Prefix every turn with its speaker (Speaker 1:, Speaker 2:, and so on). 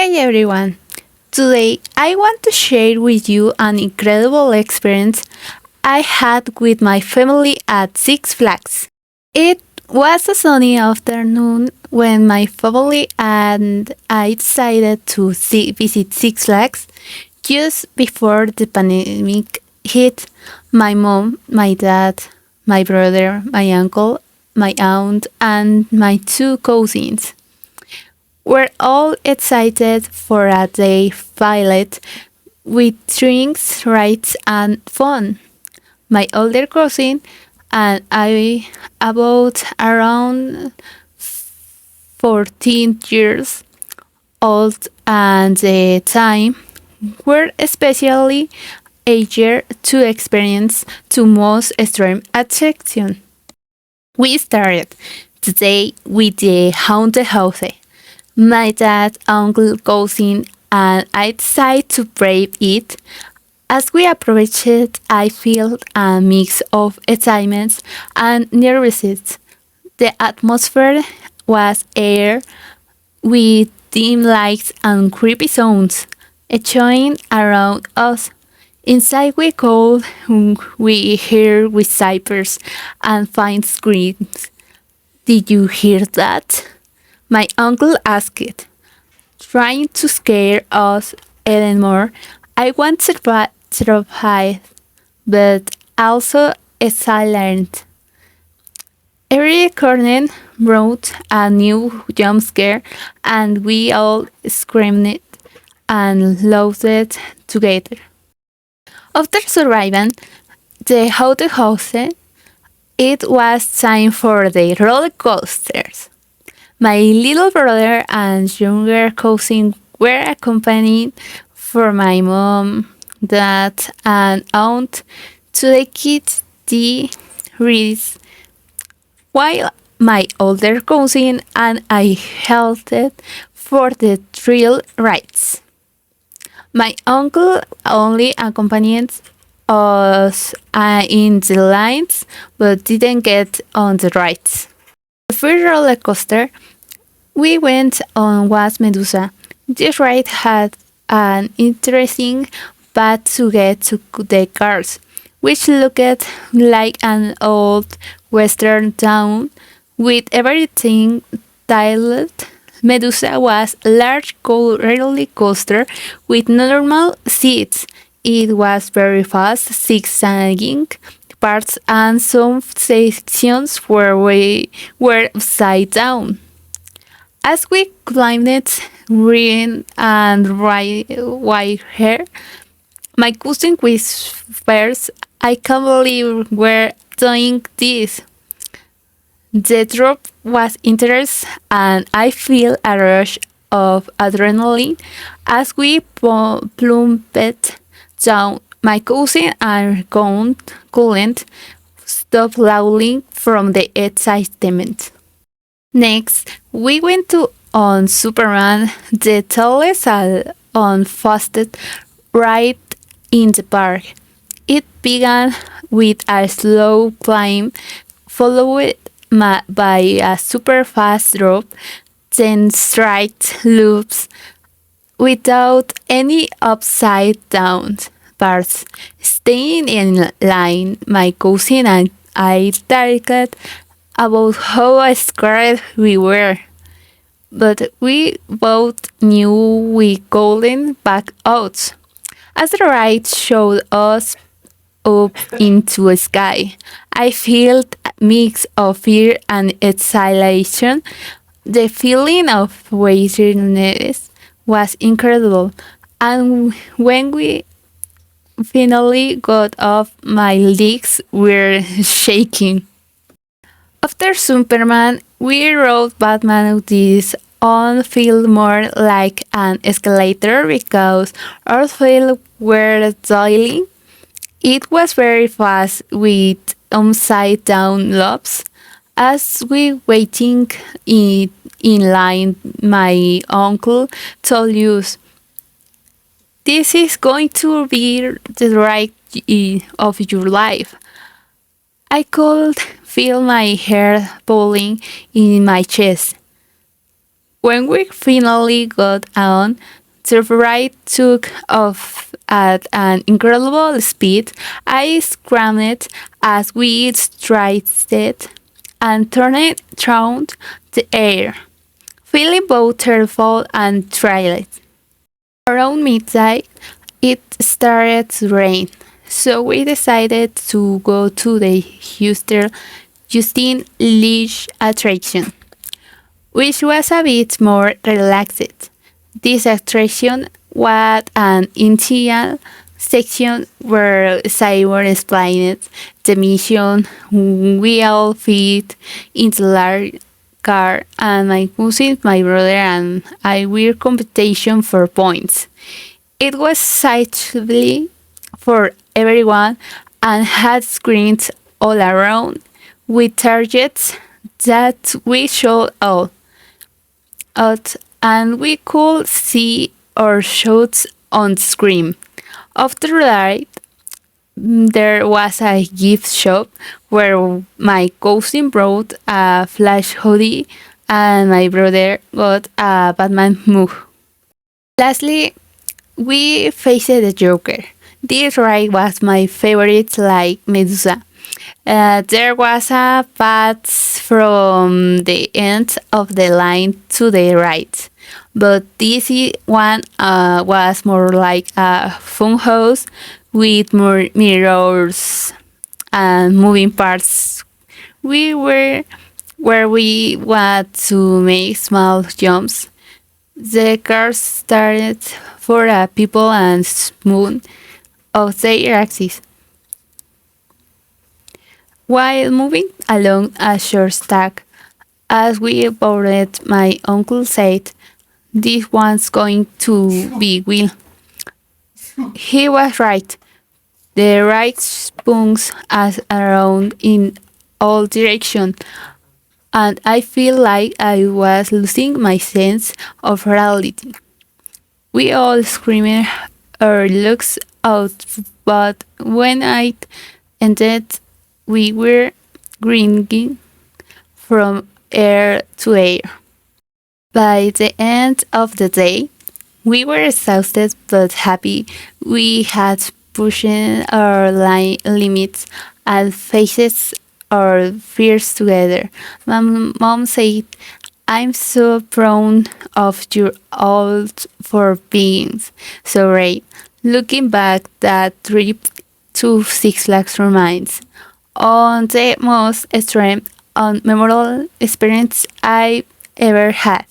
Speaker 1: Hi everyone! Today I want to share with you an incredible experience I had with my family at Six Flags. It was a sunny afternoon when my family and I decided to visit Six Flags just before the pandemic hit. My mom, my dad, my brother, my uncle, my aunt, and my two cousins. We're all excited for a day pilot with drinks, rides, and fun. My older cousin and I, about around 14 years old at the time, were especially eager to experience the most extreme attraction. We started the day with the haunted house. My dad, uncle, cousin, and I decided to brave it. As we approached, I felt a mix of excitement and nervousness. The atmosphere was air with dim lights and creepy sounds echoing around us. Inside we hear whispers and faint screams. Did you hear that? My uncle asked, trying to scare us even more. I was terrified, but also excited. Every corner brought a new jump scare, and we all screamed and laughed together. After surviving the haunted house, it was time for the roller coasters. My little brother and younger cousin were accompanied for my mom, dad, and aunt to the kids' the rides, while my older cousin and I headed for the thrill rides. My uncle only accompanied us in the lines but didn't get on the rides. The first roller coaster we went on was Medusa. This ride had an interesting path to get to the cars, which looked like an old western town with everything tiled. Medusa was a large roller coaster with normal seats. It was very fast, zigzagging parts, and some sections were upside down. As we climbed it, green and white hair, my cousin whispers, I can't believe we're doing this. The drop was intense, and I feel a rush of adrenaline as we plummeted down. My cousin and couldn't stop laughing from the excitement. Next, we went to on Superman, the tallest and fastest ride in the park. It began with a slow climb, followed by a super fast drop, then straight loops without any upside down parts. Staying in line, my cousin and I talked about how scared we were, but we both knew we couldn't back out. As the ride showed us up into the sky, I felt a mix of fear and exhilaration. The feeling of weightiness was incredible, and when we finally got off, my legs were shaking. After Superman, we rode Batman this on felt more like an escalator because our feet were dialing. It was very fast with upside down loops. As we waiting in line, my uncle told us, this is going to be the ride of your life. I could feel my hair pulling in my chest. When we finally got on, the ride took off at an incredible speed. I screamed as we strafed and turned through the air, feeling both terrified and thrilled. Around midnight, it started to rain, so we decided to go to the Houston Justine Leash attraction, which was a bit more relaxed. This attraction was an initial section where Cyber explained the mission. We all fit into large car, and my cousin, my brother, and I were competition for points. It was sightly for everyone and had screens all around with targets that we should all out and we could see our shots on screen. After that, there was a gift shop where my cousin brought a Flash hoodie and my brother got a Batman mug. Lastly, we faced the Joker. This ride was my favorite, like Medusa. There was a path from the end of the line to the right, but this one was more like a fun house with more mirrors and moving parts. We were where we want to make small jumps. The cars started for people and smooth of their axis. While moving along a short stack, as we boarded, my uncle said, "This one's going to be Will." He was right. The ride spun us around in all directions, and I feel like I was losing my sense of reality. We all screamed our looks out, but when I ended, we were grinning from ear to ear. By the end of the day, we were exhausted but happy. We had pushed our limits and faced our fears together. My mom said, "I'm so proud of you all for being so brave." Looking back, that trip to Six Flags reminds on the most extreme and memorable experience I ever had.